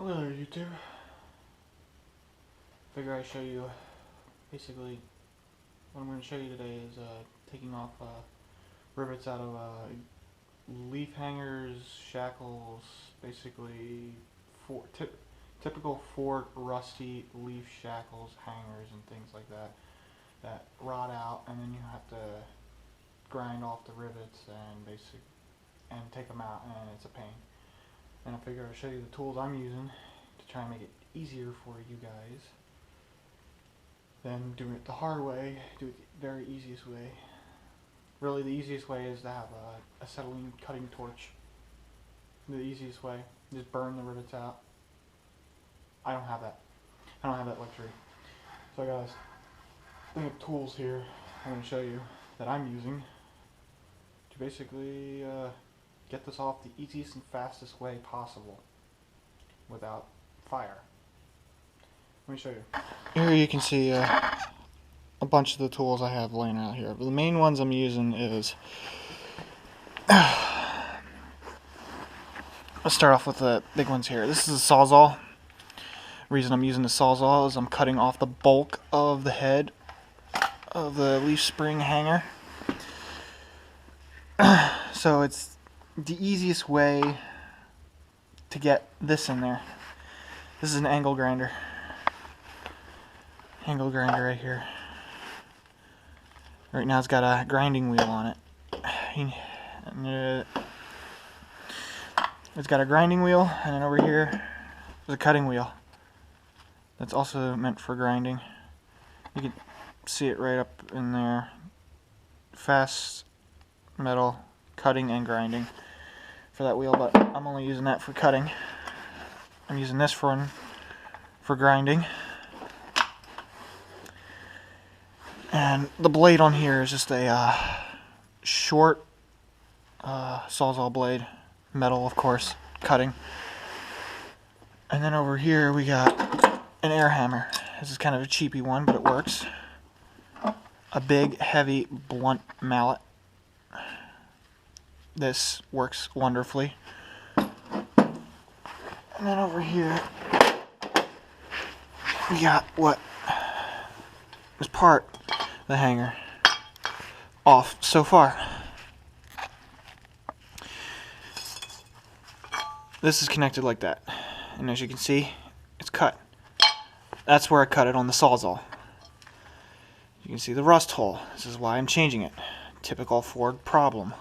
Hello there, YouTube. Figure I'd show you, basically, what I'm going to show you today is taking off rivets out of leaf hangers, shackles, basically typical Ford rusty leaf shackles, hangers, and things like that rot out, and then you have to grind off the rivets and take them out, and it's a pain. And I figure I'll show you the tools I'm using to try and make it easier for you guys than doing it the hard way. Do it the very easiest way. Really, the easiest way is to have a acetylene cutting torch. The easiest way, just burn the rivets out. I don't have that. I don't have that luxury. So I got this thing of tools here I'm going to show you that I'm using to basically get this off the easiest and fastest way possible without fire. Let me show you. Here you can see a bunch of the tools I have laying out here. But the main ones I'm using is, let's start off with the big ones here. This is a sawzall. The reason I'm using the sawzall is I'm cutting off the bulk of the head of the leaf spring hanger. So it's the easiest way to get this in there. This is an angle grinder. Angle grinder right here. Right now it's got a grinding wheel on it. It's got a grinding wheel, and then over here there's a cutting wheel. That's also meant for grinding. You can see it right up in there. Fast metal cutting and grinding for that wheel, but I'm only using that for cutting. I'm using this one for grinding. And the blade on here is just a short sawzall blade, metal of course, cutting. And then over here we got an air hammer. This is kind of a cheapy one, but it works. A big, heavy, blunt mallet. This works wonderfully. And then over here we got what is part of the hanger off so far. This is connected like that, and as you can see, it's cut. That's where I cut it on the sawzall. You can see the rust hole. This is why I'm changing it. Typical Ford problem.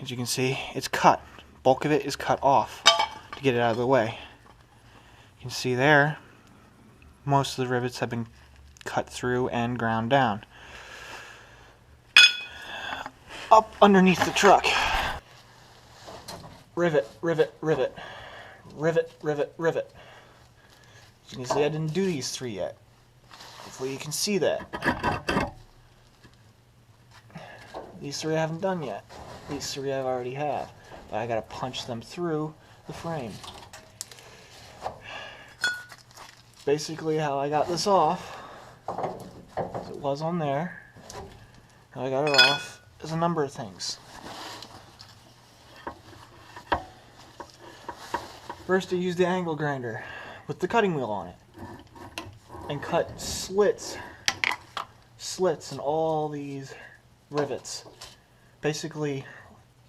As you can see, it's cut. Bulk of it is cut off to get it out of the way. You can see there, most of the rivets have been cut through and ground down. Up underneath the truck. Rivet, rivet, rivet. Rivet, rivet, rivet. As you can see, I didn't do these three yet. Hopefully you can see that. These three I haven't done yet. These three I already have. But I gotta punch them through the frame. Basically how I got this off, as it was on there, how I got it off is a number of things. First I used the angle grinder with the cutting wheel on it and cut slits in all these rivets. Basically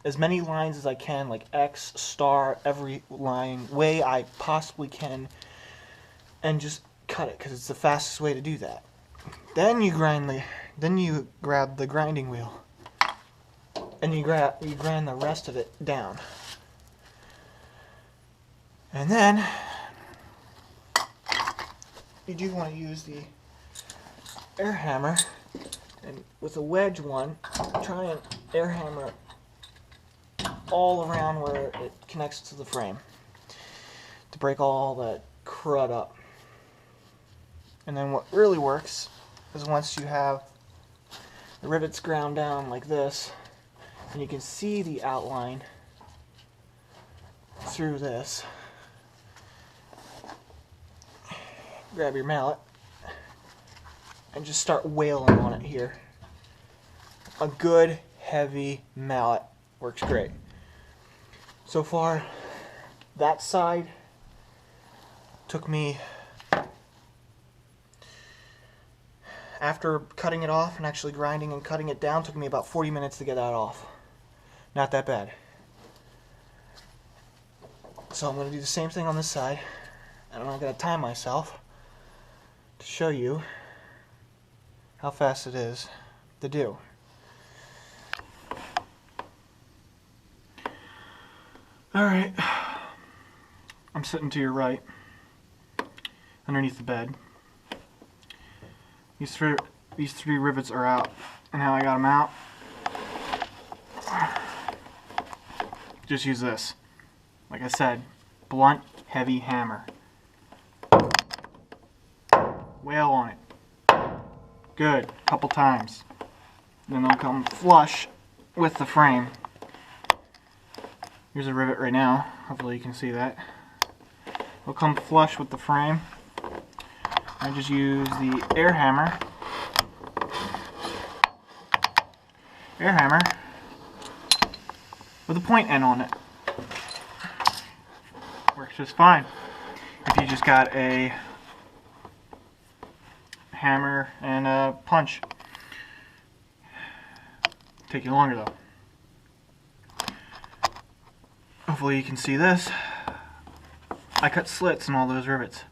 as many lines as I can, like X, star, every line, way I possibly can, and just cut it because it's the fastest way to do that. Then you grab the grinding wheel and you grind the rest of it down. And then you do want to use the air hammer, and with a wedge one, try and air hammer all around where it connects to the frame to break all that crud up. And then what really works is once you have the rivets ground down like this, and you can see the outline through this, grab your mallet and just start wailing on it here. A good heavy mallet works great. So far That side took me, after cutting it off and actually grinding and cutting it down, took me about 40 minutes to get that off. Not that bad. So I'm going to do the same thing on this side, and I'm going to time myself to show you how fast it is to do. Alright, I'm sitting to your right, underneath the bed. These three rivets are out, and how I got them out, just use this. Like I said, blunt, heavy hammer. Wail on it. Good, couple times. Then they'll come flush with the frame. Here's a rivet right now, hopefully you can see that. They'll come flush with the frame. I just use the air hammer. With a point end on it. Works just fine. If you just got a hammer and a punch. Take you longer though. Hopefully you can see this. I cut slits in all those rivets.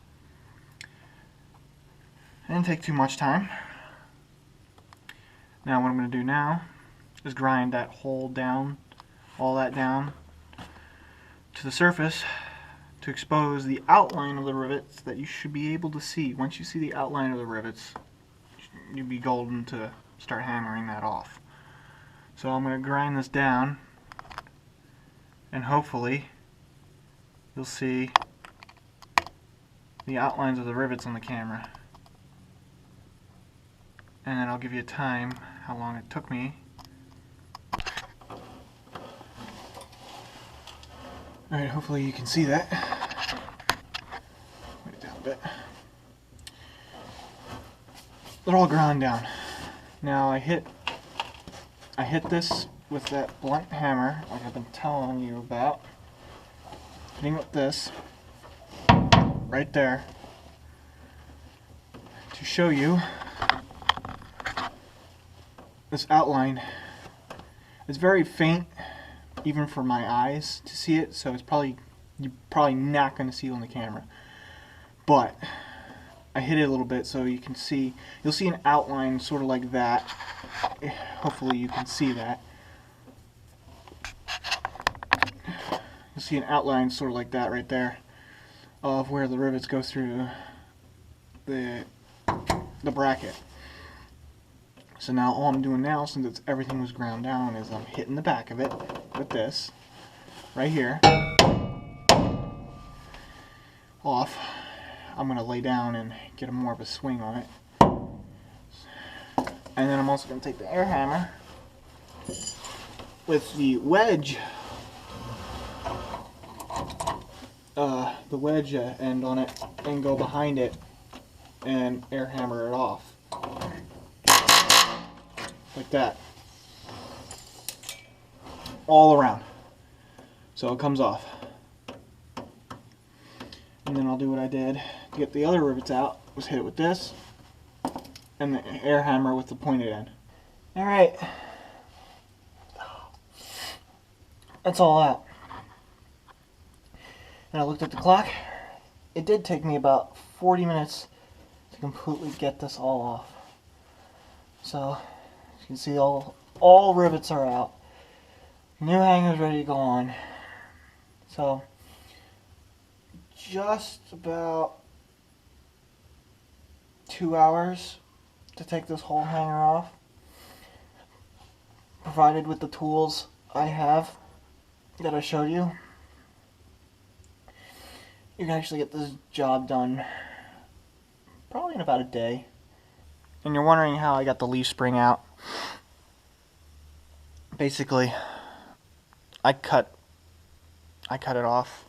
It didn't take too much time. Now what I'm going to do now is grind that hole down, all that down to the surface to expose the outline of the rivets that you should be able to see. Once you see the outline of the rivets, you'll be golden to start hammering that off. So I'm going to grind this down, and hopefully you'll see the outlines of the rivets on the camera. And then I'll give you a time, how long it took me. Alright, hopefully you can see that. Wait it down a bit. They're all ground down. Now I hit this with that blunt hammer, like I've been telling you about. Hitting with this, right there, to show you this outline. It's very faint, even for my eyes to see it, so you're probably not going to see it on the camera. But I hit it a little bit so you can see. You'll see an outline sort of like that. Hopefully you can see that. You'll see an outline sort of like that right there of where the rivets go through the bracket. So now all I'm doing now, since everything was ground down, is I'm hitting the back of it with this right here off. I'm going to lay down and get more of a swing on it. And then I'm also going to take the air hammer with the wedge end on it and go behind it and air hammer it off. Like that. All around. So it comes off. And then I'll do what I did to get the other rivets out, was hit it with this and the air hammer with the pointed end. Alright. That's all out. And I looked at the clock. It did take me about 40 minutes to completely get this all off. So you can see all rivets are out. New hanger's ready to go on. So just about 2 hours to take this whole hanger off, provided with the tools I have that I showed you. You can actually get this job done probably in about a day. And you're wondering how I got the leaf spring out. Basically, I cut it off.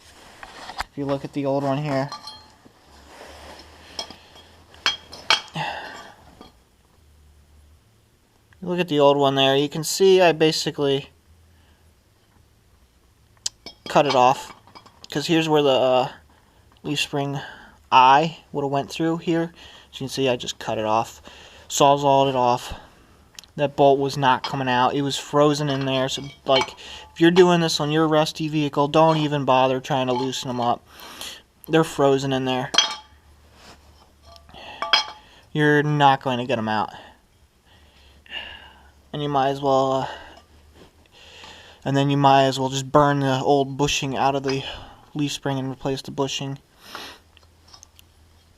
If you look at the old one here, look at the old one there, you can see I basically cut because here's where the leaf spring eye would have went through here. As you can see, I just cut it off, sawzalled it off. That bolt was not coming out. It was frozen in there. So, like, if you're doing this on your rusty vehicle, don't even bother trying to loosen them up. They're frozen in there. You're not going to get them out. And you might as well, just burn the old bushing out of the leaf spring and replace the bushing,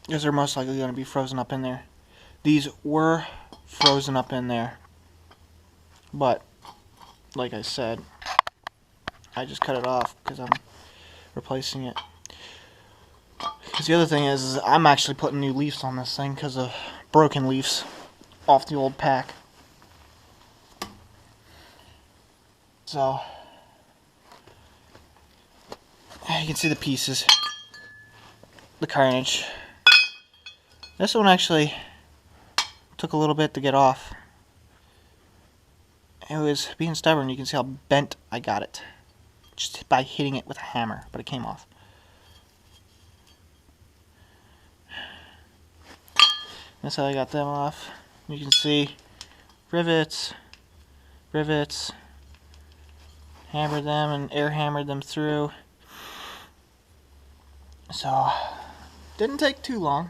because they're most likely going to be frozen up in there. These were frozen up in there, but like I said, I just cut it off because I'm replacing it. Because the other thing is I'm actually putting new leaves on this thing because of broken leaves off the old pack. So you can see the pieces, the carnage. This one actually took a little bit to get off. It was being stubborn. You can see how bent I got it just by hitting it with a hammer, but it came off. That's how I got them off. You can see rivets, hammered them and air hammered them through. So didn't take too long.